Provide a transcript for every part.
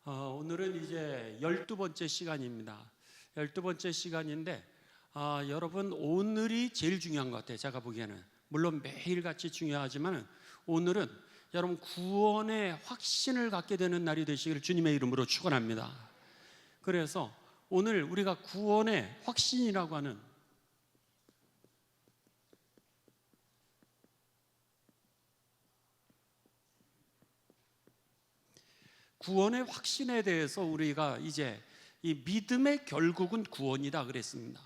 오늘은 이제 12번째 시간입니다. 12번째 시간인데 여러분, 오늘이 제일 중요한 것 같아요. 제가 보기에는 물론 매일같이 중요하지만 오늘은 여러분 구원의 확신을 갖게 되는 날이 되시기를 주님의 이름으로 축원합니다. 그래서 오늘 우리가 구원의 확신이라고 하는 구원의 확신에 대해서 우리가 이제 이 믿음의 결국은 구원이다 그랬습니다.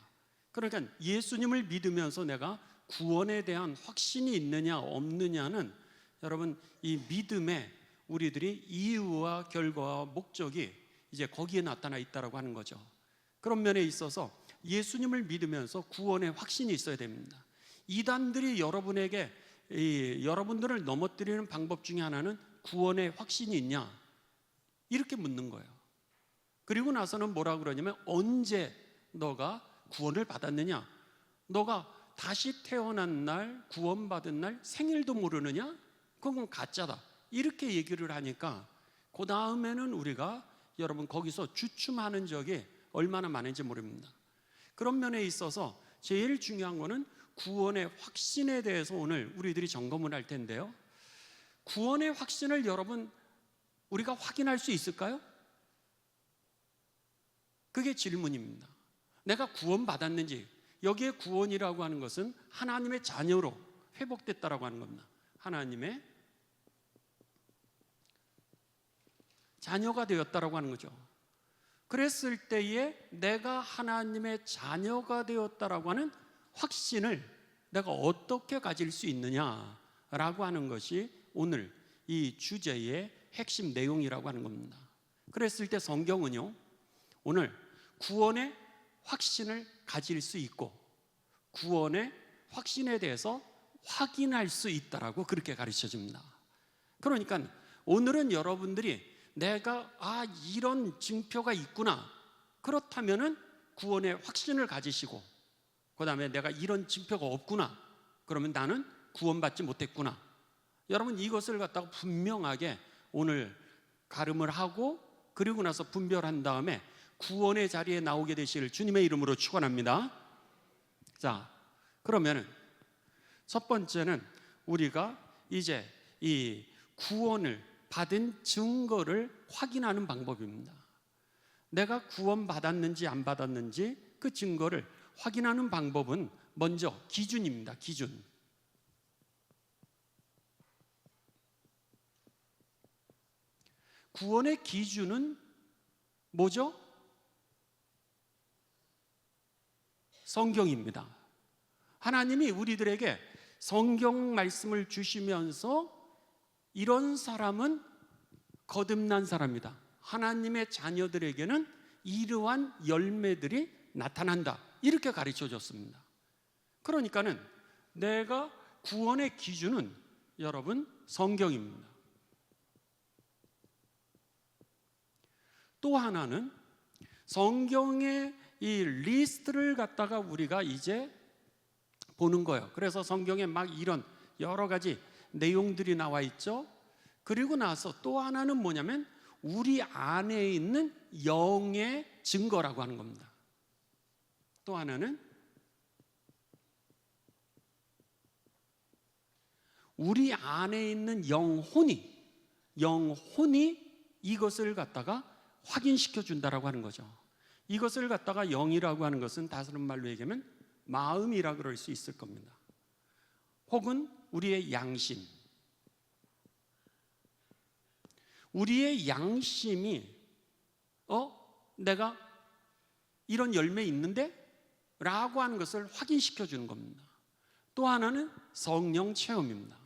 그러니까 예수님을 믿으면서 내가 구원에 대한 확신이 있느냐 없느냐는 여러분 이 믿음에 우리들이 이유와 결과와 목적이 이제 거기에 나타나 있다라고 하는 거죠. 그런 면에 있어서 예수님을 믿으면서 구원의 확신이 있어야 됩니다. 이단들이 여러분에게 여러분들을 넘어뜨리는 방법 중에 하나는 구원의 확신이 있냐 이렇게 묻는 거예요. 그리고 나서는 뭐라 그러냐면 언제 너가 구원을 받았느냐? 너가 다시 태어난 날, 구원받은 날 생일도 모르느냐? 그건 가짜다. 이렇게 얘기를 하니까 그 다음에는 우리가 여러분 거기서 주춤하는 적이 얼마나 많은지 모릅니다. 그런 면에 있어서 제일 중요한 거는 구원의 확신에 대해서 오늘 우리들이 점검을 할 텐데요. 구원의 확신을 여러분 우리가 확인할 수 있을까요? 그게 질문입니다. 내가 구원받았는지, 여기에 구원이라고 하는 것은 하나님의 자녀로 회복됐다라고 하는 겁니다. 하나님의 자녀가 되었다라고 하는 거죠. 그랬을 때에 내가 하나님의 자녀가 되었다라고 하는 확신을 내가 어떻게 가질 수 있느냐라고 하는 것이 오늘 이 주제의 핵심 내용이라고 하는 겁니다. 그랬을 때 성경은요, 오늘 구원의 확신을 가질 수 있고 구원의 확신에 대해서 확인할 수 있다라고 그렇게 가르쳐 줍니다. 그러니까 오늘은 여러분들이 내가 이런 증표가 있구나, 그렇다면은 구원의 확신을 가지시고, 그 다음에 내가 이런 증표가 없구나, 그러면 나는 구원받지 못했구나, 여러분 이것을 갖다가 분명하게 오늘 가름을 하고 그리고 나서 분별한 다음에 구원의 자리에 나오게 되시길 주님의 이름으로 축원합니다. 자, 그러면은 첫 번째는 우리가 이제 이 구원을 받은 증거를 확인하는 방법입니다. 내가 구원받았는지 안 받았는지 그 증거를 확인하는 방법은 먼저 기준입니다. 기준. 구원의 기준은 뭐죠? 성경입니다. 하나님이 우리들에게 성경 말씀을 주시면서 이런 사람은 거듭난 사람이다, 하나님의 자녀들에게는 이러한 열매들이 나타난다, 이렇게 가르쳐 줬습니다. 그러니까는 내가 구원의 기준은 여러분 성경입니다. 또 하나는 성경의 이 리스트를 갖다가 우리가 이제 보는 거예요. 그래서 성경에 막 이런 여러 가지 내용들이 나와 있죠. 그리고 나서 또 하나는 뭐냐면 우리 안에 있는 영의 증거라고 하는 겁니다. 또 하나는 우리 안에 있는 영혼이 이것을 갖다가 확인시켜 준다라고 하는 거죠. 이것을 갖다가 영이라고 하는 것은 다른 말로 얘기하면 마음이라 그럴 수 있을 겁니다. 혹은 우리의 양심. 우리의 양심이 내가 이런 열매 있는데? 라고 하는 것을 확인시켜 주는 겁니다. 또 하나는 성령 체험입니다.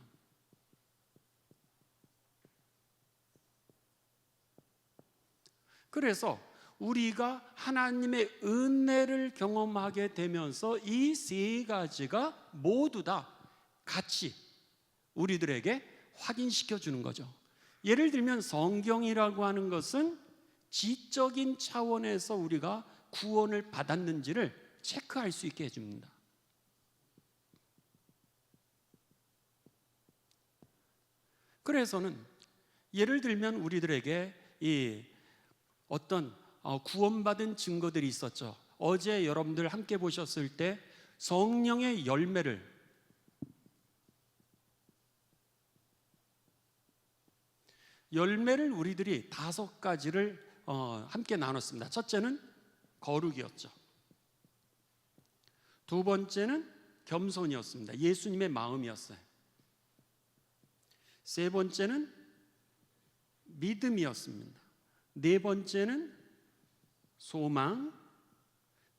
그래서 우리가 하나님의 은혜를 경험하게 되면서 이 세 가지가 모두 다 같이 우리들에게 확인시켜 주는 거죠. 예를 들면 성경이라고 하는 것은 지적인 차원에서 우리가 구원을 받았는지를 체크할 수 있게 해줍니다. 그래서는 예를 들면 우리들에게 이 어떤 구원받은 증거들이 있었죠. 어제 여러분들 함께 보셨을 때 성령의 열매를 우리들이 5가지를 함께 나눴습니다. 첫째는 거룩이었죠. 두 번째는 겸손이었습니다. 예수님의 마음이었어요. 세 번째는 믿음이었습니다. 네 번째는 소망,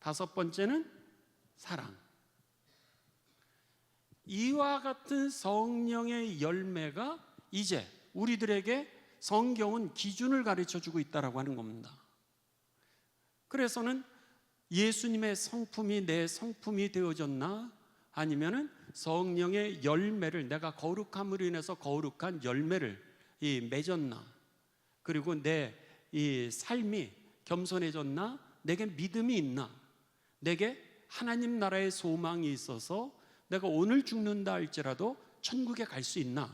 5번째는 사랑. 이와 같은 성령의 열매가 이제 우리들에게 성경은 기준을 가르쳐 주고 있다라고 하는 겁니다. 그래서는 예수님의 성품이 내 성품이 되어졌나? 아니면은 성령의 열매를, 내가 거룩함으로 인해서 거룩한 열매를 맺었나? 그리고 내 이 삶이 겸손해졌나? 내게 믿음이 있나? 내게 하나님 나라의 소망이 있어서 내가 오늘 죽는다 할지라도 천국에 갈 수 있나?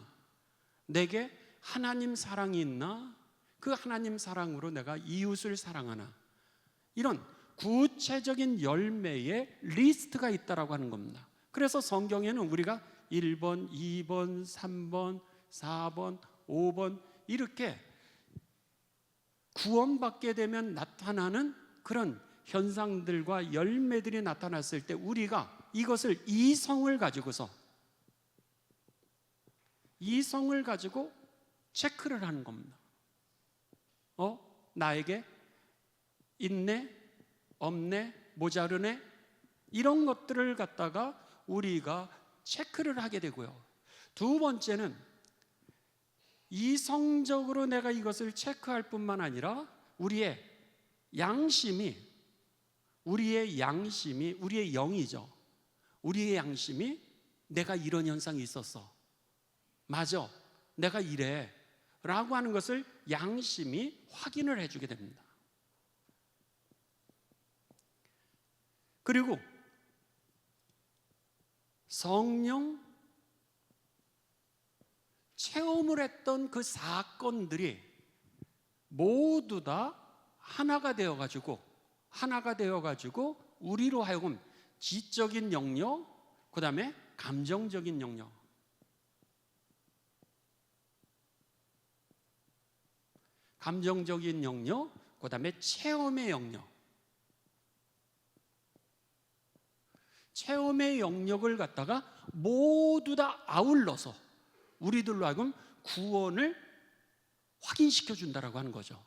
내게 하나님 사랑이 있나? 그 하나님 사랑으로 내가 이웃을 사랑하나? 이런 구체적인 열매의 리스트가 있다라고 하는 겁니다. 그래서 성경에는 우리가 1번, 2번, 3번, 4번, 5번 이렇게 구원받게 되면 나타나는 그런 현상들과 열매들이 나타났을 때 우리가 이것을 이성을 가지고 체크를 하는 겁니다. 나에게 있네, 없네, 모자르네, 이런 것들을 갖다가 우리가 체크를 하게 되고요. 두 번째는 이성적으로 내가 이것을 체크할 뿐만 아니라 우리의 양심이, 우리의 영이죠. 우리의 양심이 내가 이런 현상이 있었어, 맞아, 내가 이래 라고 하는 것을 양심이 확인을 해주게 됩니다. 그리고 성령 체험을 했던 그 사건들이 모두 다 하나가 되어가지고 우리로 하여금 지적인 영역, 그 다음에 감정적인 영역, 그 다음에 체험의 영역을 갖다가 모두 다 아울러서 우리들로 하여금 구원을 확인시켜 준다라고 하는 거죠.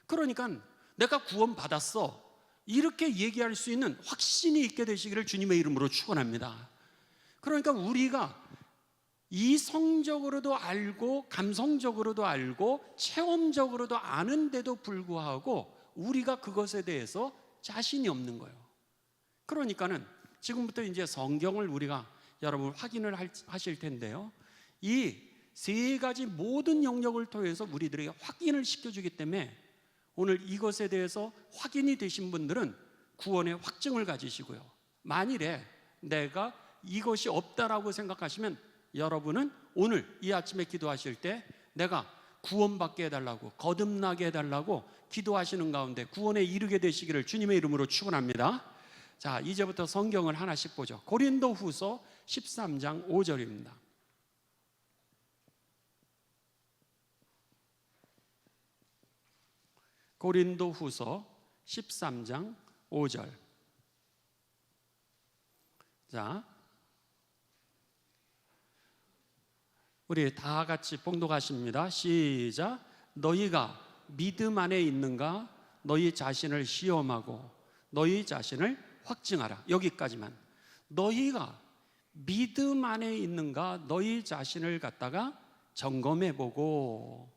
그러니까 내가 구원받았어 이렇게 얘기할 수 있는 확신이 있게 되시기를 주님의 이름으로 축원합니다. 그러니까 우리가 이성적으로도 알고 감성적으로도 알고 체험적으로도 아는데도 불구하고 우리가 그것에 대해서 자신이 없는 거예요. 그러니까는 지금부터 이제 성경을 우리가 여러분 확인을 하실 텐데요, 이 3가지 모든 영역을 통해서 우리들에게 확인을 시켜주기 때문에 오늘 이것에 대해서 확인이 되신 분들은 구원의 확증을 가지시고요, 만일에 내가 이것이 없다라고 생각하시면 여러분은 오늘 이 아침에 기도하실 때 내가 구원받게 해달라고, 거듭나게 해달라고 기도하시는 가운데 구원에 이르게 되시기를 주님의 이름으로 축원합니다. 자, 이제부터 성경을 하나씩 보죠. 고린도후서 13장 5절입니다. 고린도후서 13장 5절. 자, 우리 다 같이 봉독하십니다. 시작. 너희가 믿음 안에 있는가? 너희 자신을 시험하고 너희 자신을 확증하라. 여기까지만. 너희가 믿음 안에 있는가? 너희 자신을 갖다가 점검해보고,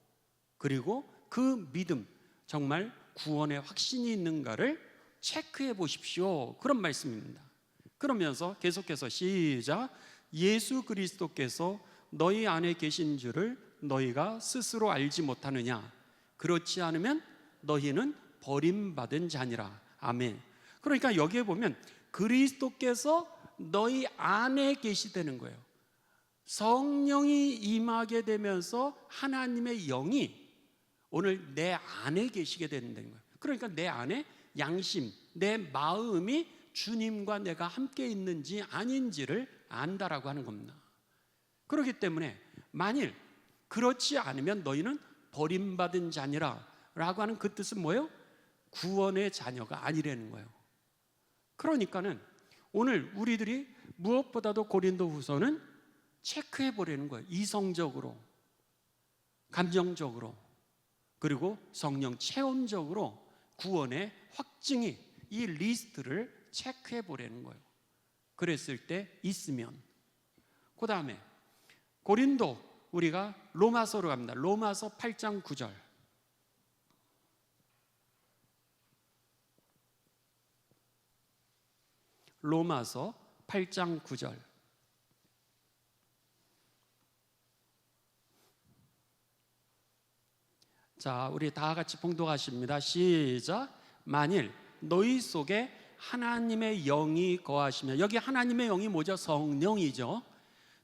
그리고 그 믿음 정말 구원의 확신이 있는가를 체크해 보십시오. 그런 말씀입니다. 그러면서 계속해서 시작. 예수 그리스도께서 너희 안에 계신 줄을 너희가 스스로 알지 못하느냐? 그렇지 않으면 너희는 버림받은 자니라. 아멘. 그러니까 여기에 보면 그리스도께서 너희 안에 계시다는 거예요. 성령이 임하게 되면서 하나님의 영이 오늘 내 안에 계시게 된다는 거예요. 그러니까 내 안에 양심, 내 마음이 주님과 내가 함께 있는지 아닌지를 안다라고 하는 겁니다. 그렇기 때문에 만일 그렇지 않으면 너희는 버림받은 자니라 라고 하는 그 뜻은 뭐예요? 구원의 자녀가 아니라는 거예요. 그러니까는 오늘 우리들이 무엇보다도 고린도후서는 체크해 보려는 거예요. 이성적으로, 감정적으로, 그리고 성령 체험적으로 구원의 확증이 이 리스트를 체크해 보려는 거예요. 그랬을 때 있으면, 그 다음에 고린도, 우리가 로마서로 갑니다. 로마서 8장 9절. 로마서 8장 9절. 자, 우리 다 같이 봉독하십니다. 시작. 만일 너희 속에 하나님의 영이 거하시면, 여기 하나님의 영이 뭐죠? 성령이죠.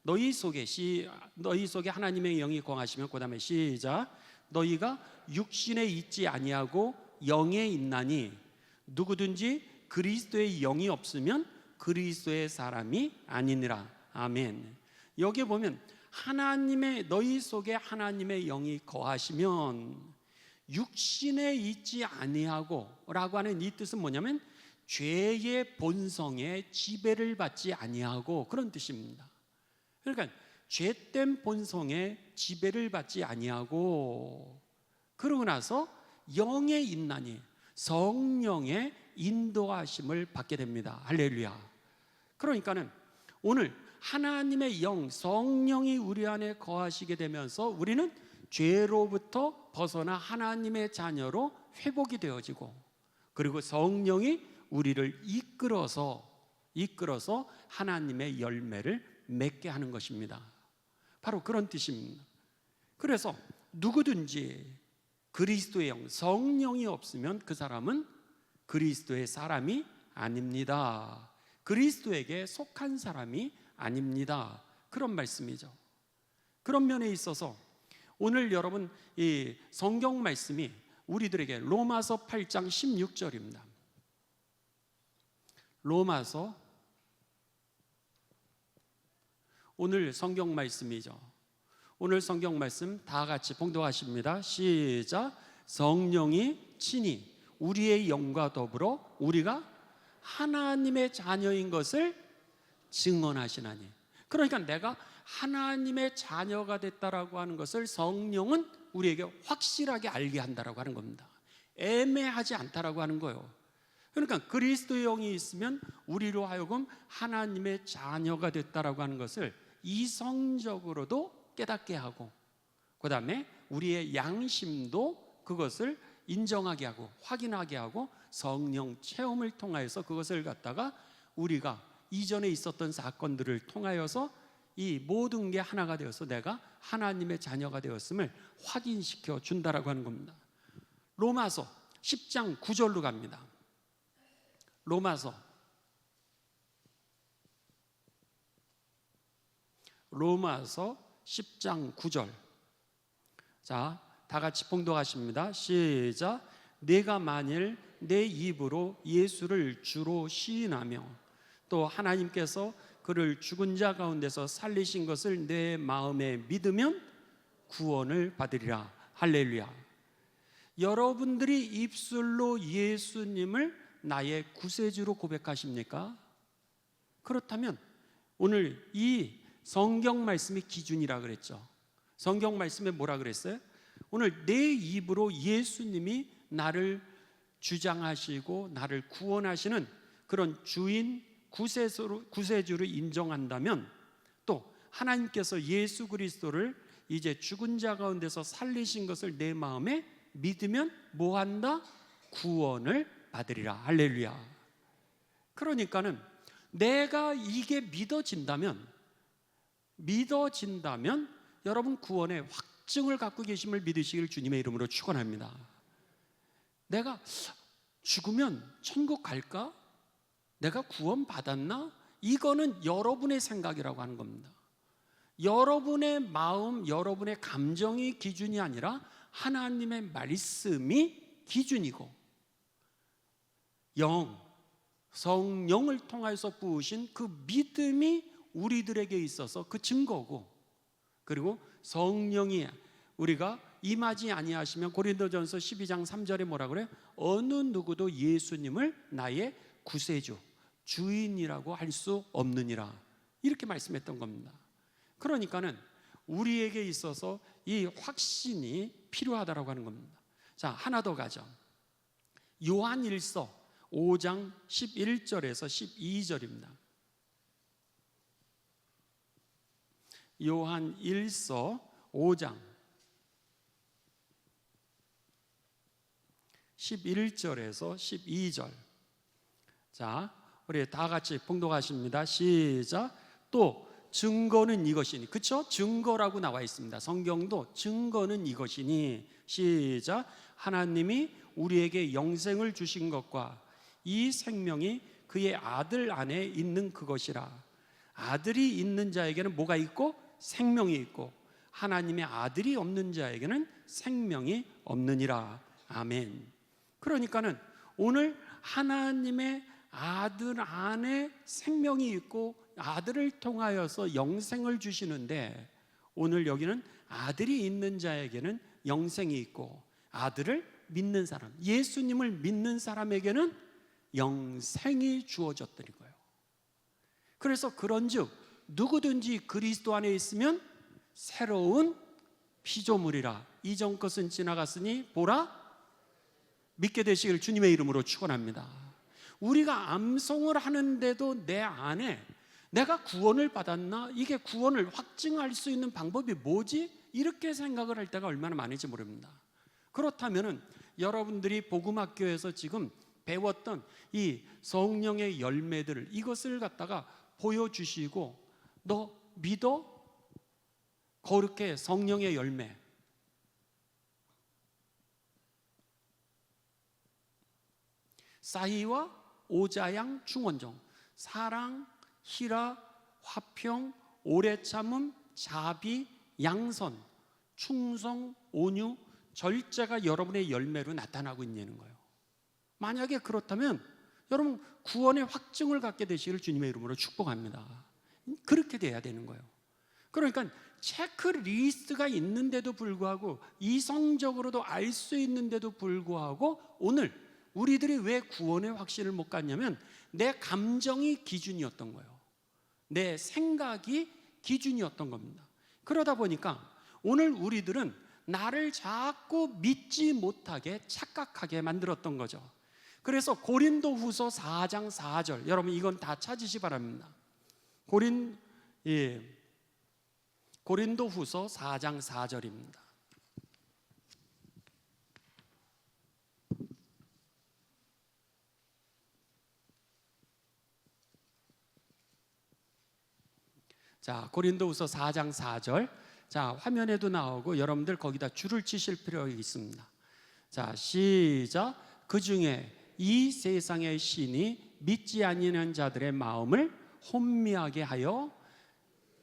너희 속에 하나님의 영이 거하시면, 그 다음에 시작. 너희가 육신에 있지 아니하고 영에 있나니 누구든지 그리스도의 영이 없으면 그리스도의 사람이 아니니라. 아멘. 여기 보면 너희 속에 하나님의 영이 거하시면, 육신에 있지 아니하고 라고 하는 이 뜻은 뭐냐면 죄의 본성에 지배를 받지 아니하고, 그런 뜻입니다. 그러니까 죄된 본성에 지배를 받지 아니하고, 그러고 나서 영에 있나니 성령의 인도하심을 받게 됩니다. 할렐루야. 그러니까는 오늘 하나님의 영, 성령이 우리 안에 거하시게 되면서 우리는 죄로부터 벗어나 하나님의 자녀로 회복이 되어지고, 그리고 성령이 우리를 이끌어서 하나님의 열매를 맺게 하는 것입니다. 바로 그런 뜻입니다. 그래서 누구든지 그리스도의 영, 성령이 없으면 그 사람은 그리스도의 사람이 아닙니다. 그리스도에게 속한 사람이 아닙니다. 그런 말씀이죠. 그런 면에 있어서 오늘 여러분 이 성경 말씀이 우리들에게 로마서 8장 16절입니다. 로마서, 오늘 성경 말씀이죠. 오늘 성경 말씀 다 같이 봉독하십니다. 시작. 성령이 친히 우리의 영과 더불어 우리가 하나님의 자녀인 것을 증언하시나니. 그러니까 내가 하나님의 자녀가 됐다라고 하는 것을 성령은 우리에게 확실하게 알게 한다라고 하는 겁니다. 애매하지 않다라고 하는 거예요. 그러니까 그리스도의 영이 있으면 우리로 하여금 하나님의 자녀가 됐다라고 하는 것을 이성적으로도 깨닫게 하고, 그 다음에 우리의 양심도 그것을 인정하게 하고 확인하게 하고, 성령 체험을 통하여서 그것을 갖다가 우리가 이전에 있었던 사건들을 통하여서 이 모든 게 하나가 되어서 내가 하나님의 자녀가 되었음을 확인시켜 준다라고 하는 겁니다. 로마서 10장 9절로 갑니다. 로마서 10장 9절. 자, 다 같이 봉독하십니다. 시작. 내가 만일 내 입으로 예수를 주로 시인하며 또 하나님께서 그를 죽은 자 가운데서 살리신 것을 내 마음에 믿으면 구원을 받으리라. 할렐루야. 여러분들이 입술로 예수님을 나의 구세주로 고백하십니까? 그렇다면 오늘 이 성경 말씀이 기준이라 그랬죠. 성경 말씀에 뭐라 그랬어요? 오늘 내 입으로 예수님이 나를 주장하시고 나를 구원하시는 그런 주인, 구세주를 인정한다면, 또 하나님께서 예수 그리스도를 이제 죽은 자 가운데서 살리신 것을 내 마음에 믿으면 뭐한다? 구원을 받으리라. 할렐루야. 그러니까는 내가 이게 믿어진다면 여러분 구원의 확증을 갖고 계심을 믿으시길 주님의 이름으로 축원합니다. 내가 죽으면 천국 갈까? 내가 구원 받았나? 이거는 여러분의 생각이라고 하는 겁니다. 여러분의 마음, 여러분의 감정이 기준이 아니라 하나님의 말씀이 기준이고 성령을 통해서 부으신 그 믿음이 우리들에게 있어서 그 증거고, 그리고 성령이 우리가 임하지 아니하시면 고린도전서 12장 3절에 뭐라 그래요? 어느 누구도 예수님을 나의 구세주, 주인이라고 할 수 없느니라, 이렇게 말씀했던 겁니다. 그러니까는 우리에게 있어서 이 확신이 필요하다라고 하는 겁니다. 자, 하나 더 가죠. 요한일서 5장 11절에서 12절입니다. 요한일서 5장 11절에서 12절. 자, 우리 다 같이 봉독하십니다. 시작. 또 증거는 이것이니, 그렇죠? 증거라고 나와 있습니다. 성경도 증거는 이것이니, 시작. 하나님이 우리에게 영생을 주신 것과 이 생명이 그의 아들 안에 있는 그것이라. 아들이 있는 자에게는 뭐가 있고? 생명이 있고, 하나님의 아들이 없는 자에게는 생명이 없느니라. 아멘. 그러니까는 오늘 하나님의 아들 안에 생명이 있고 아들을 통하여서 영생을 주시는데, 오늘 여기는 아들이 있는 자에게는 영생이 있고 아들을 믿는 사람, 예수님을 믿는 사람에게는 영생이 주어졌더니 거예요. 그래서 그런즉 누구든지 그리스도 안에 있으면 새로운 피조물이라. 이전 것은 지나갔으니 보라 믿게 되시길 주님의 이름으로 축원합니다. 우리가 암송을 하는데도 내 안에 내가 구원을 받았나? 이게 구원을 확증할 수 있는 방법이 뭐지? 이렇게 생각을 할 때가 얼마나 많은지 모릅니다. 그렇다면 여러분들이 복음학교에서 지금 배웠던 이 성령의 열매들, 이것을 갖다가 보여주시고, 너 믿어? 거룩해 성령의 열매. 사희와 오자양 충원정, 사랑, 희라, 화평, 오래 참음, 자비, 양선, 충성, 온유, 절제가 여러분의 열매로 나타나고 있는 거예요. 만약에 그렇다면 여러분 구원의 확증을 갖게 되시기를 주님의 이름으로 축복합니다. 그렇게 돼야 되는 거예요. 그러니까 체크리스트가 있는데도 불구하고, 이성적으로도 알 수 있는데도 불구하고, 오늘 우리들이 왜 구원의 확신을 못 갖냐면 내 감정이 기준이었던 거예요. 내 생각이 기준이었던 겁니다. 그러다 보니까 오늘 우리들은 나를 자꾸 믿지 못하게 착각하게 만들었던 거죠. 그래서 고린도후서 4장 4절, 여러분 이건 다 찾으시 바랍니다. 고린도후서 4장 4절입니다. 자, 고린도후서 4장 4절. 자, 화면에도 나오고 여러분들 거기다 줄을 치실 필요가 있습니다. 자, 시작. 그 중에 이 세상의 신이 믿지 아니하는 자들의 마음을 혼미하게 하여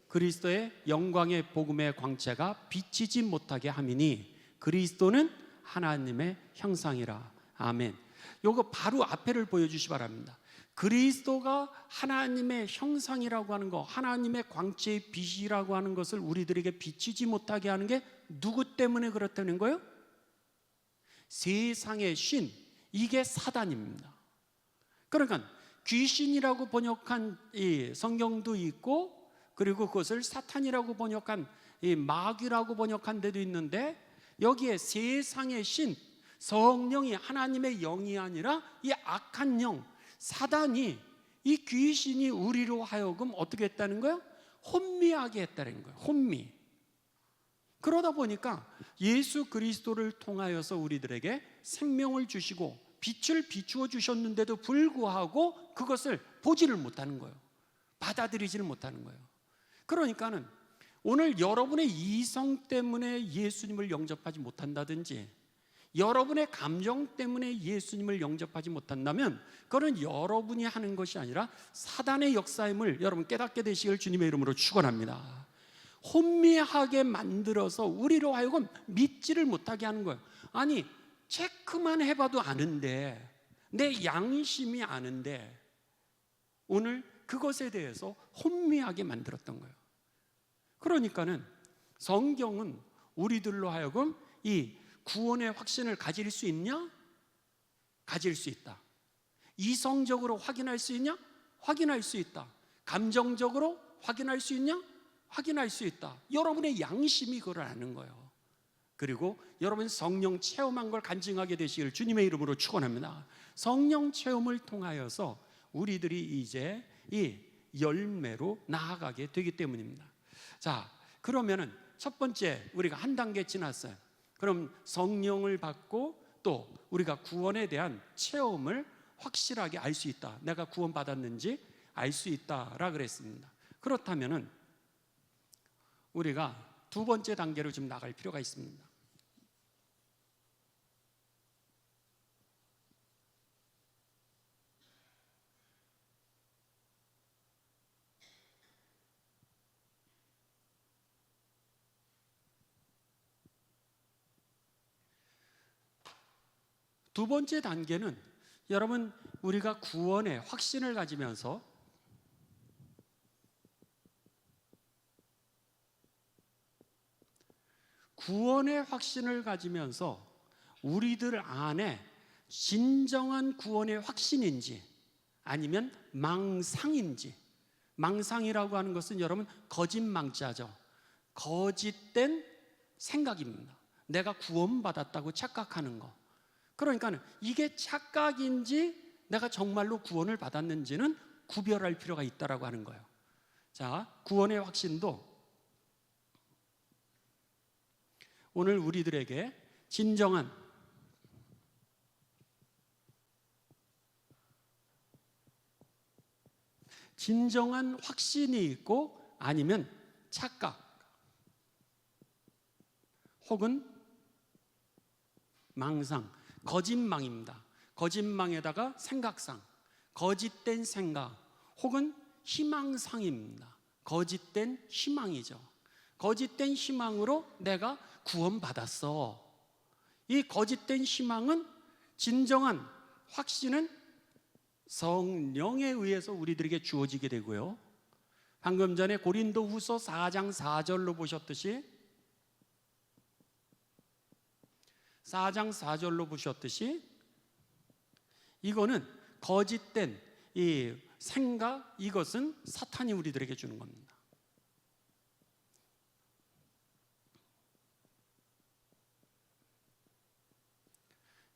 그리스도의 영광의 복음의 광채가 비치지 못하게 함이니 그리스도는 하나님의 형상이라. 아멘. 요거 바로 앞에를 보여주시 바랍니다. 그리스도가 하나님의 형상이라고 하는 거, 하나님의 광채의 빛이라고 하는 것을 우리들에게 비치지 못하게 하는 게 누구 때문에 그렇다는 거예요? 세상의 신, 이게 사단입니다. 그러니까 귀신이라고 번역한 이 성경도 있고, 그리고 그것을 사탄이라고 번역한 이 마귀라고 번역한 데도 있는데, 여기에 세상의 신, 성령이 하나님의 영이 아니라 이 악한 영, 사단이, 이 귀신이 우리로 하여금 어떻게 했다는 거예요? 혼미하게 했다는 거예요. 혼미. 그러다 보니까 예수 그리스도를 통하여서 우리들에게 생명을 주시고 빛을 비추어 주셨는데도 불구하고 그것을 보지를 못하는 거예요. 받아들이지를 못하는 거예요. 그러니까는 오늘 여러분의 이성 때문에 예수님을 영접하지 못한다든지, 여러분의 감정 때문에 예수님을 영접하지 못한다면 그건 여러분이 하는 것이 아니라 사단의 역사임을 여러분 깨닫게 되시길 주님의 이름으로 축원합니다. 혼미하게 만들어서 우리로 하여금 믿지를 못하게 하는 거예요. 아니, 체크만 해봐도 아는데, 내 양심이 아는데 오늘 그것에 대해서 혼미하게 만들었던 거예요. 그러니까는 성경은 우리들로 하여금 이 구원의 확신을 가질 수 있냐? 가질 수 있다. 이성적으로 확인할 수 있냐? 확인할 수 있다. 감정적으로 확인할 수 있냐? 확인할 수 있다. 여러분의 양심이 그걸 아는 거예요. 그리고 여러분 성령 체험한 걸 간증하게 되시길 주님의 이름으로 축원합니다. 성령 체험을 통하여서 우리들이 이제 이 열매로 나아가게 되기 때문입니다. 자, 그러면은 첫 번째 우리가 한 단계 지났어요. 그럼 성령을 받고 또 우리가 구원에 대한 체험을 확실하게 알 수 있다. 내가 구원받았는지 알 수 있다라 그랬습니다. 그렇다면은 우리가 두 번째 단계로 좀 나갈 필요가 있습니다. 두 번째 단계는 여러분 우리가 구원의 확신을 가지면서 구원의 확신을 가지면서 우리들 안에 진정한 구원의 확신인지 아니면 망상인지, 망상이라고 하는 것은 여러분 거짓망자죠. 거짓된 생각입니다. 내가 구원받았다고 착각하는 거. 그러니까 이게 착각인지 내가 정말로 구원을 받았는지는 구별할 필요가 있다라고 하는 거예요. 자, 구원의 확신도 오늘 우리들에게 진정한 확신이 있고 아니면 착각 혹은 망상, 거짓망입니다. 거짓망에다가 생각상, 거짓된 생각 혹은 희망상입니다. 거짓된 희망이죠. 거짓된 희망으로 내가 구원받았어. 이 거짓된 희망은 진정한 확신은 성령에 의해서 우리들에게 주어지게 되고요. 방금 전에 고린도후서 4장 4절로 보셨듯이 4장 4절로 보셨듯이 이거는 거짓된 이 생각, 이것은 사탄이 우리들에게 주는 겁니다.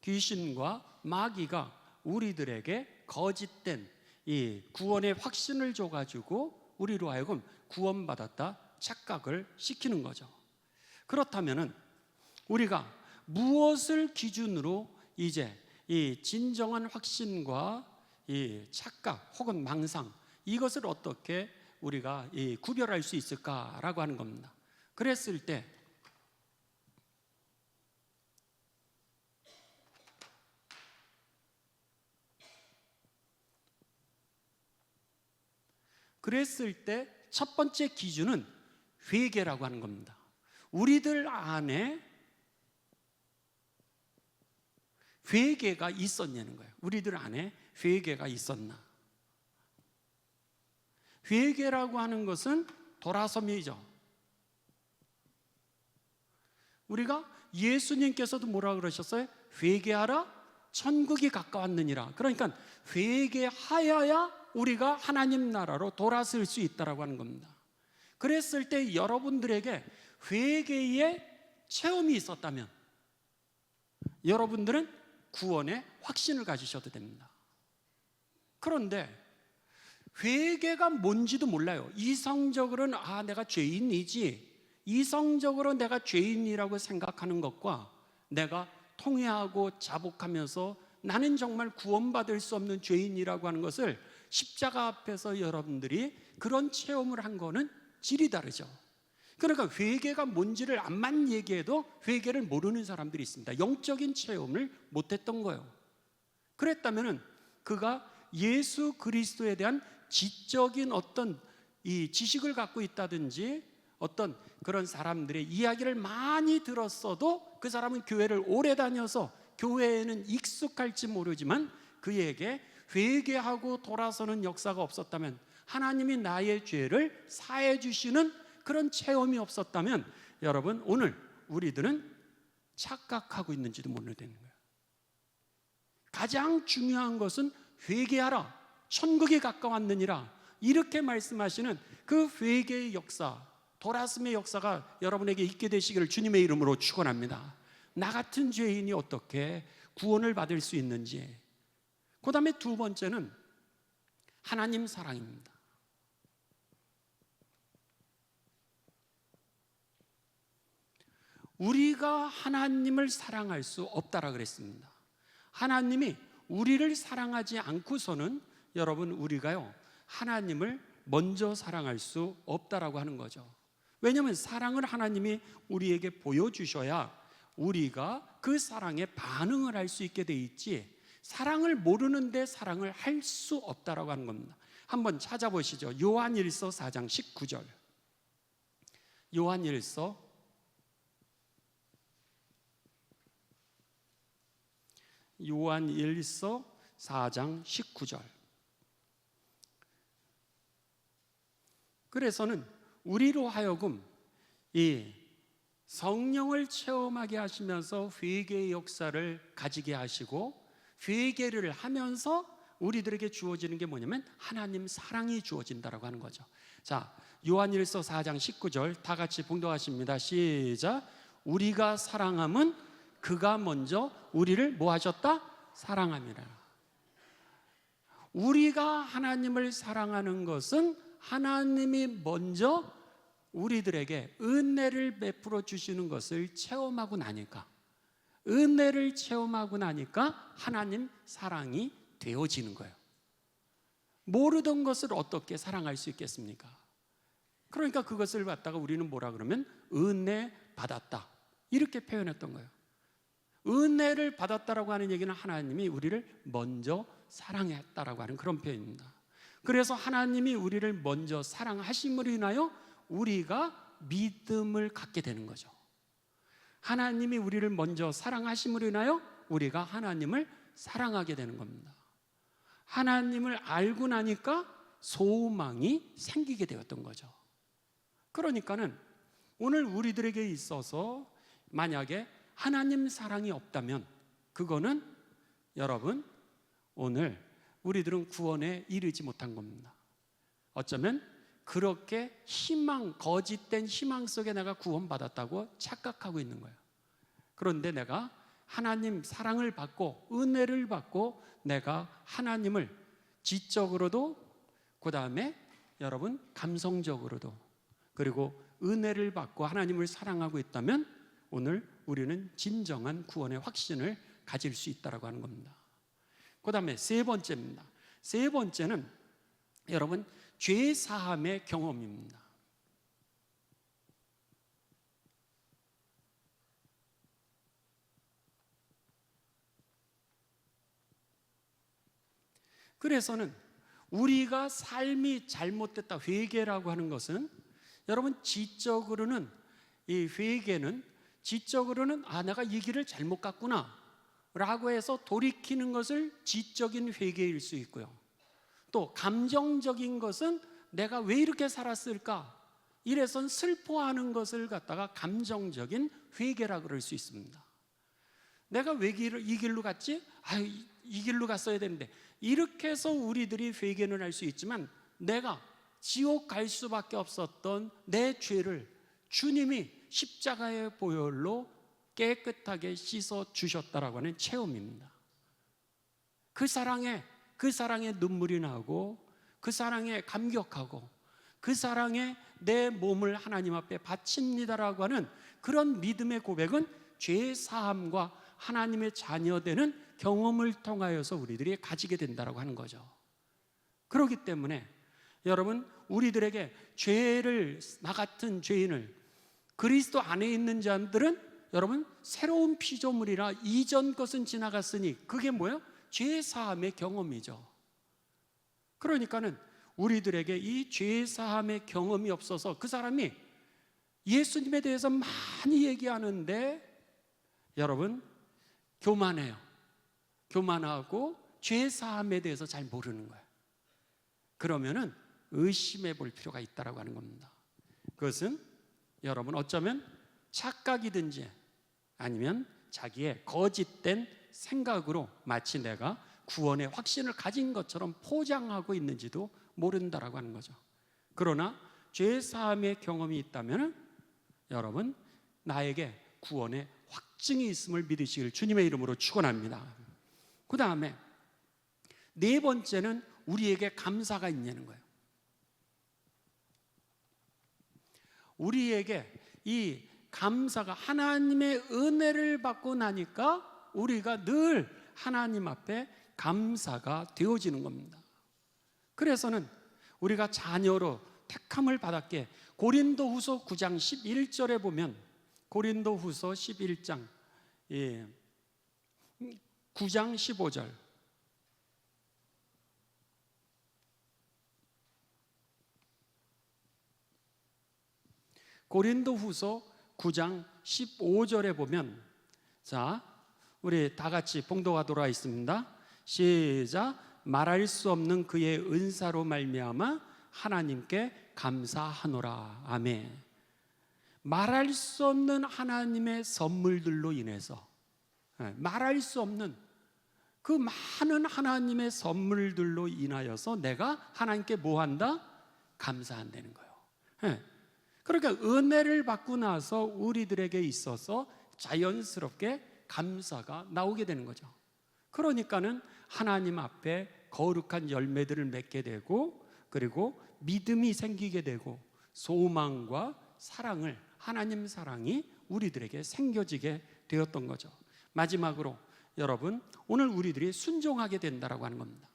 귀신과 마귀가 우리들에게 거짓된 이 구원의 확신을 줘가지고 우리로 하여금 구원받았다 착각을 시키는 거죠. 그렇다면은 우리가 무엇을 기준으로 이제 이 진정한 확신과 이 착각 혹은 망상 이것을 어떻게 우리가 구별할 수 있을까라고 하는 겁니다. 그랬을 때 첫 번째 기준은 회개라고 하는 겁니다. 우리들 안에 회개가 있었냐는 거예요. 우리들 안에 회개가 있었나? 회개라고 하는 것은 돌아섬이죠. 우리가 예수님께서도 뭐라 그러셨어요? 회개하라 천국이 가까웠느니라. 그러니까 회개하여야 우리가 하나님 나라로 돌아설 수 있다라고 하는 겁니다. 그랬을 때 여러분들에게 회개의 체험이 있었다면 여러분들은 구원의 확신을 가지셔도 됩니다. 그런데 회개가 뭔지도 몰라요. 이성적으로는 내가 죄인이지, 이성적으로 내가 죄인이라고 생각하는 것과 내가 통회하고 자복하면서 나는 정말 구원받을 수 없는 죄인이라고 하는 것을 십자가 앞에서 여러분들이 그런 체험을 한 거는 질이 다르죠. 그러니까 회개가 뭔지를 암만 얘기해도 회개를 모르는 사람들이 있습니다. 영적인 체험을 못했던 거예요. 그랬다면 그가 예수 그리스도에 대한 지적인 어떤 이 지식을 갖고 있다든지 어떤 그런 사람들의 이야기를 많이 들었어도 그 사람은 교회를 오래 다녀서 교회에는 익숙할지 모르지만 그에게 회개하고 돌아서는 역사가 없었다면, 하나님이 나의 죄를 사해 주시는 그런 체험이 없었다면, 여러분 오늘 우리들은 착각하고 있는지도 모르는 거예요. 가장 중요한 것은 회개하라, 천국에 가까웠느니라, 이렇게 말씀하시는 그 회개의 역사, 돌아섬의 역사가 여러분에게 있게 되시기를 주님의 이름으로 축원합니다. 나 같은 죄인이 어떻게 구원을 받을 수 있는지. 그 다음에 두 번째는 하나님 사랑입니다. 우리가 하나님을 사랑할 수 없다라 그랬습니다. 하나님이 우리를 사랑하지 않고서는 여러분 우리가요 하나님을 먼저 사랑할 수 없다라고 하는 거죠. 왜냐하면 사랑을 하나님이 우리에게 보여주셔야 우리가 그 사랑에 반응을 할 수 있게 돼 있지, 사랑을 모르는데 사랑을 할 수 없다라고 하는 겁니다. 한번 찾아보시죠. 요한일서 4장 19절. 요한일서 4장 19절. 그래서는 우리로 하여금 이 성령을 체험하게 하시면서 회개의 역사를 가지게 하시고, 회개를 하면서 우리들에게 주어지는 게 뭐냐면 하나님 사랑이 주어진다라고 하는 거죠. 자, 요한일서 4장 19절 다 같이 봉독하십니다. 시작. 우리가 사랑함은 그가 먼저 우리를 뭐 하셨다? 사랑함이라. 우리가 하나님을 사랑하는 것은 하나님이 먼저 우리들에게 은혜를 베풀어 주시는 것을 체험하고 나니까, 은혜를 체험하고 나니까 하나님 사랑이 되어지는 거예요. 모르던 것을 어떻게 사랑할 수 있겠습니까? 그러니까 그것을 갖다가 우리는 뭐라 그러면 은혜 받았다, 이렇게 표현했던 거예요. 은혜를 받았다라고 하는 얘기는 하나님이 우리를 먼저 사랑했다라고 하는 그런 표현입니다. 그래서 하나님이 우리를 먼저 사랑하심으로 인하여 우리가 믿음을 갖게 되는 거죠. 하나님이 우리를 먼저 사랑하심으로 인하여 우리가 하나님을 사랑하게 되는 겁니다. 하나님을 알고 나니까 소망이 생기게 되었던 거죠. 그러니까는 오늘 우리들에게 있어서 만약에 하나님 사랑이 없다면 그거는 여러분 오늘 우리들은 구원에 이르지 못한 겁니다. 어쩌면 그렇게 거짓된 희망 속에 내가 구원받았다고 착각하고 있는 거예요. 그런데 내가 하나님 사랑을 받고 은혜를 받고 내가 하나님을 지적으로도, 그 다음에 여러분 감성적으로도, 그리고 은혜를 받고 하나님을 사랑하고 있다면 오늘 우리는 진정한 구원의 확신을 가질 수 있다고 하는 겁니다. 그 다음에 세 번째입니다. 세 번째는 여러분 죄 사함의 경험입니다. 그래서는 우리가 삶이 잘못됐다, 회개라고 하는 것은 여러분 지적으로는, 이 회개는 지적으로는 내가 이 길을 잘못 갔구나 라고 해서 돌이키는 것을 지적인 회개일 수 있고요, 또 감정적인 것은 내가 왜 이렇게 살았을까 이래선 슬퍼하는 것을 갖다가 감정적인 회개라 그럴 수 있습니다. 내가 왜 이 길로 갔지? 이 길로 갔어야 되는데, 이렇게 해서 우리들이 회개는 할 수 있지만 내가 지옥 갈 수밖에 없었던 내 죄를 주님이 십자가의 보혈로 깨끗하게 씻어 주셨다라고 하는 체험입니다. 그 사랑에 눈물이 나고, 그 사랑에 감격하고, 그 사랑에 내 몸을 하나님 앞에 바칩니다라고 하는 그런 믿음의 고백은 죄 사함과 하나님의 자녀되는 경험을 통하여서 우리들이 가지게 된다라고 하는 거죠. 그렇기 때문에 여러분 우리들에게 나 같은 죄인을 그리스도 안에 있는 자들은 여러분 새로운 피조물이라 이전 것은 지나갔으니, 그게 뭐예요? 죄 사함의 경험이죠. 그러니까는 우리들에게 이 죄 사함의 경험이 없어서 그 사람이 예수님에 대해서 많이 얘기하는데 여러분 교만해요. 교만하고 죄 사함에 대해서 잘 모르는 거예요. 그러면은 의심해 볼 필요가 있다라고 하는 겁니다. 그것은 여러분 어쩌면 착각이든지 아니면 자기의 거짓된 생각으로 마치 내가 구원의 확신을 가진 것처럼 포장하고 있는지도 모른다라고 하는 거죠. 그러나 죄 사함의 경험이 있다면 여러분 나에게 구원의 확증이 있음을 믿으시길 주님의 이름으로 축원합니다. 그 다음에 네 번째는 우리에게 감사가 있냐는 거예요. 우리에게 이 감사가 하나님의 은혜를 받고 나니까 우리가 늘 하나님 앞에 감사가 되어지는 겁니다. 그래서는 우리가 자녀로 택함을 받았기에 고린도후서 9장 11절에 보면 고린도후서 11장 9장 15절 고린도후서 9장 15절에 보면 자 우리 다 같이 봉독하도록 하겠습니다. 시작. 말할 수 없는 그의 은사로 말미암아 하나님께 감사하노라. 아멘. 말할 수 없는 하나님의 선물들로 인해서 말할 수 없는 그 많은 하나님의 선물들로 인하여서 내가 하나님께 뭐 한다? 감사한다는 거예요. 그러니까 은혜를 받고 나서 우리들에게 있어서 자연스럽게 감사가 나오게 되는 거죠. 그러니까는 하나님 앞에 거룩한 열매들을 맺게 되고 그리고 믿음이 생기게 되고 소망과 사랑을 하나님 사랑이 우리들에게 생겨지게 되었던 거죠. 마지막으로 여러분 오늘 우리들이 순종하게 된다라고 하는 겁니다.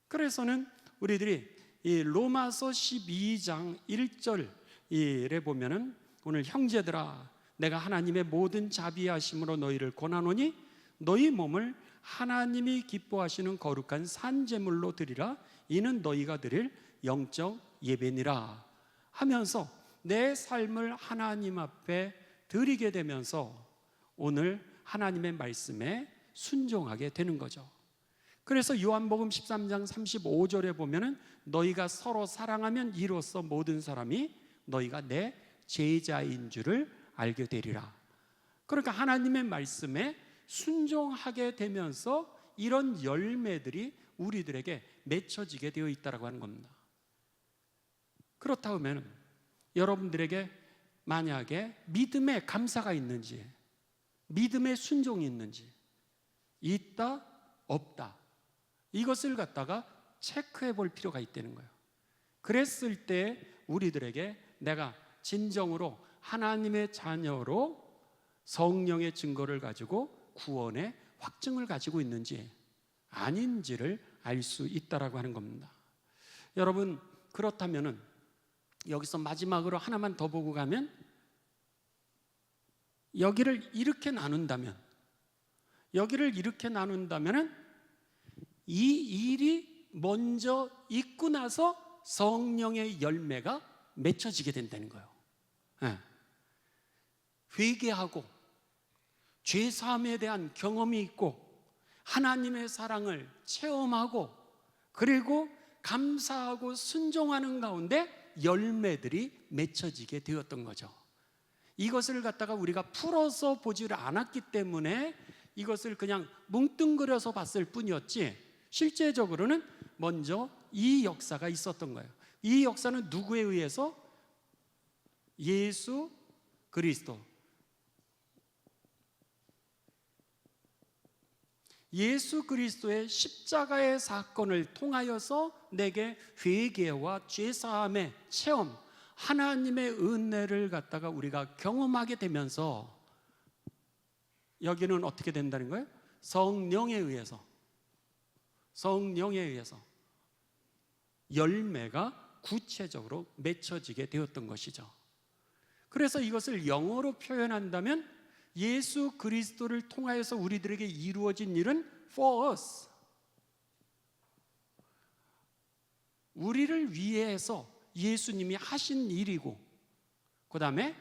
그래서는 우리들이 이 로마서 12장 1절에 보면은 오늘 형제들아 내가 하나님의 모든 자비하심으로 너희를 권하노니 너희 몸을 하나님이 기뻐하시는 거룩한 산제물로 드리라. 이는 너희가 드릴 영적 예배니라 하면서 내 삶을 하나님 앞에 드리게 되면서 오늘 하나님의 말씀에 순종하게 되는 거죠. 그래서 요한복음 13장 35절에 보면은 너희가 서로 사랑하면 이로써 모든 사람이 너희가 내 제자인 줄을 알게 되리라. 그러니까 하나님의 말씀에 순종하게 되면서 이런 열매들이 우리들에게 맺혀지게 되어 있다고 하는 겁니다. 그렇다면 여러분들에게 만약에 믿음의 감사가 있는지 믿음의 순종이 있는지 있다 없다 이것을 갖다가 체크해 볼 필요가 있다는 거예요. 그랬을 때 우리들에게 내가 진정으로 하나님의 자녀로 성령의 증거를 가지고 구원의 확증을 가지고 있는지 아닌지를 알 수 있다라고 하는 겁니다. 여러분 그렇다면은 여기서 마지막으로 하나만 더 보고 가면 여기를 이렇게 나눈다면은 이 일이 먼저 있고 나서 성령의 열매가 맺혀지게 된다는 거예요. 회개하고 죄사함에 대한 경험이 있고 하나님의 사랑을 체험하고 그리고 감사하고 순종하는 가운데 열매들이 맺혀지게 되었던 거죠. 이것을 갖다가 우리가 풀어서 보지를 않았기 때문에 이것을 그냥 뭉뚱그려서 봤을 뿐이었지 실제적으로는 먼저 이 역사가 있었던 거예요. 이 역사는 누구에 의해서? 예수 그리스도. 예수 그리스도의 십자가의 사건을 통하여서 내게 회개와 죄사함의 체험, 하나님의 은혜를 갖다가 우리가 경험하게 되면서 여기는 어떻게 된다는 거예요? 성령에 의해서 열매가 구체적으로 맺혀지게 되었던 것이죠. 그래서 이것을 영어로 표현한다면 예수 그리스도를 통하여서 우리들에게 이루어진 일은 for us, 우리를 위해서 예수님이 하신 일이고, 그 다음에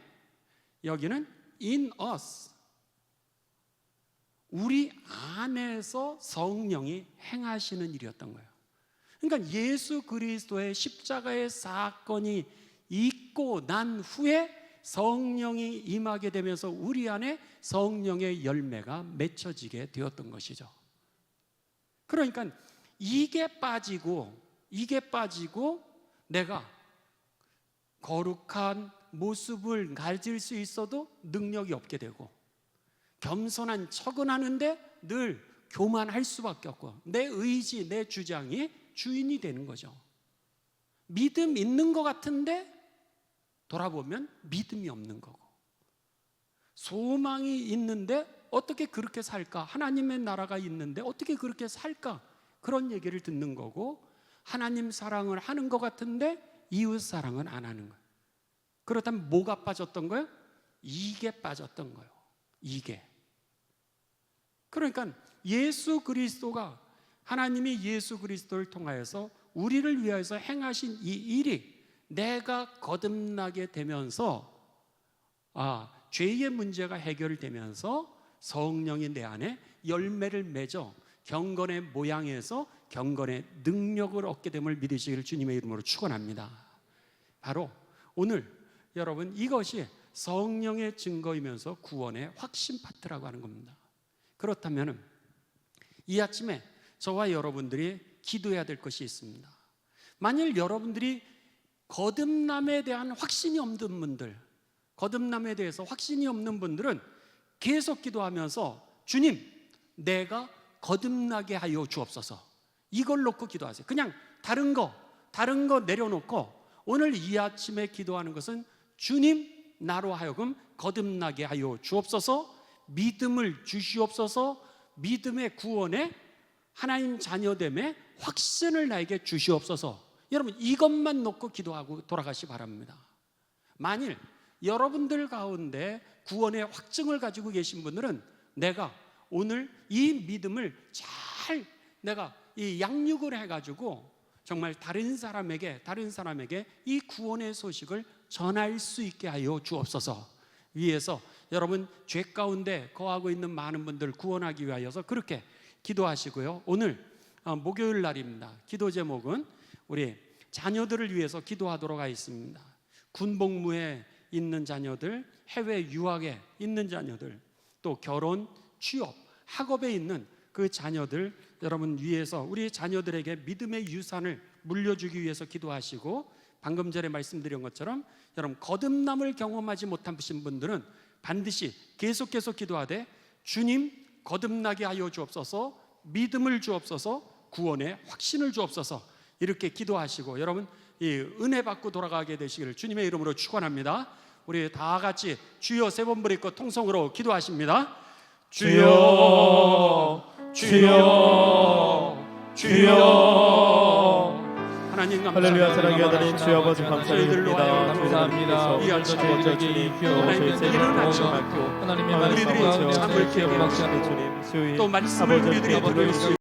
여기는 in us, 우리 안에서 성령이 행하시는 일이었던 거예요. 그러니까 예수 그리스도의 십자가의 사건이 있고 난 후에 성령이 임하게 되면서 우리 안에 성령의 열매가 맺혀지게 되었던 것이죠. 그러니까 이게 빠지고 내가 거룩한 모습을 가질 수 있어도 능력이 없게 되고, 겸손한 척은 하는데 늘 교만할 수밖에 없고, 내 의지, 내 주장이 주인이 되는 거죠. 믿음 있는 것 같은데 돌아보면 믿음이 없는 거고, 소망이 있는데 어떻게 그렇게 살까? 하나님의 나라가 있는데 어떻게 그렇게 살까? 그런 얘기를 듣는 거고, 하나님 사랑을 하는 것 같은데 이웃 사랑은 안 하는 거예요. 그렇다면 뭐가 빠졌던 거예요? 이게 빠졌던 거예요. 이게. 그러니까 예수 그리스도가, 하나님이 예수 그리스도를 통하여서 우리를 위하여서 행하신 이 일이 내가 거듭나게 되면서 죄의 문제가 해결되면서 성령이 내 안에 열매를 맺어 경건의 모양에서 경건의 능력을 얻게 됨을 믿으시기를 주님의 이름으로 축원합니다. 바로 오늘 여러분, 이것이 성령의 증거이면서 구원의 확신 파트라고 하는 겁니다. 그렇다면 이 아침에 저와 여러분들이 기도해야 될 것이 있습니다. 만일 여러분들이 거듭남에 대한 확신이 없는 분들, 거듭남에 대해서 확신이 없는 분들은 계속 기도하면서 주님, 내가 거듭나게 하여 주옵소서, 이걸 놓고 기도하세요. 그냥 다른 거 내려놓고 오늘 이 아침에 기도하는 것은 주님, 나로 하여금 거듭나게 하여 주옵소서, 믿음을 주시옵소서, 믿음의 구원에 하나님 자녀됨의 확신을 나에게 주시옵소서. 여러분, 이것만 놓고 기도하고 돌아가시 바랍니다. 만일 여러분들 가운데 구원의 확증을 가지고 계신 분들은 내가 오늘 이 믿음을 잘 내가 이 양육을 해가지고 정말 다른 사람에게 이 구원의 소식을 전할 수 있게 하여 주옵소서. 위에서 여러분 죄 가운데 거하고 있는 많은 분들 구원하기 위하여서 그렇게 기도하시고요. 오늘 목요일 날입니다. 기도 제목은 우리 자녀들을 위해서 기도하도록 하겠습니다. 군복무에 있는 자녀들, 해외 유학에 있는 자녀들, 또 결혼, 취업, 학업에 있는 그 자녀들, 여러분 위해서 우리 자녀들에게 믿음의 유산을 물려주기 위해서 기도하시고, 방금 전에 말씀드린 것처럼 여러분 거듭남을 경험하지 못하신 분들은 반드시 계속해서 기도하되 주님, 거듭나게 하여 주옵소서, 믿음을 주옵소서, 구원의 확신을 주옵소서, 이렇게 기도하시고 여러분 이 은혜 받고 돌아가게 되시기를 주님의 이름으로 축원합니다. 우리 다 같이 주여 세 번 부르고 통성으로 기도하십니다. 주여, 주여, 주여. 하나님 감사합니다. 할렐루야. 사랑의 아들인 주여 아버지 감사드립니다. 감사합니다. 이 아침에 저희에게 귀여운 저희 하나님의 말씀과 우리들이 잠을 깨게 주님, 또 말씀을 우리들이 들을 수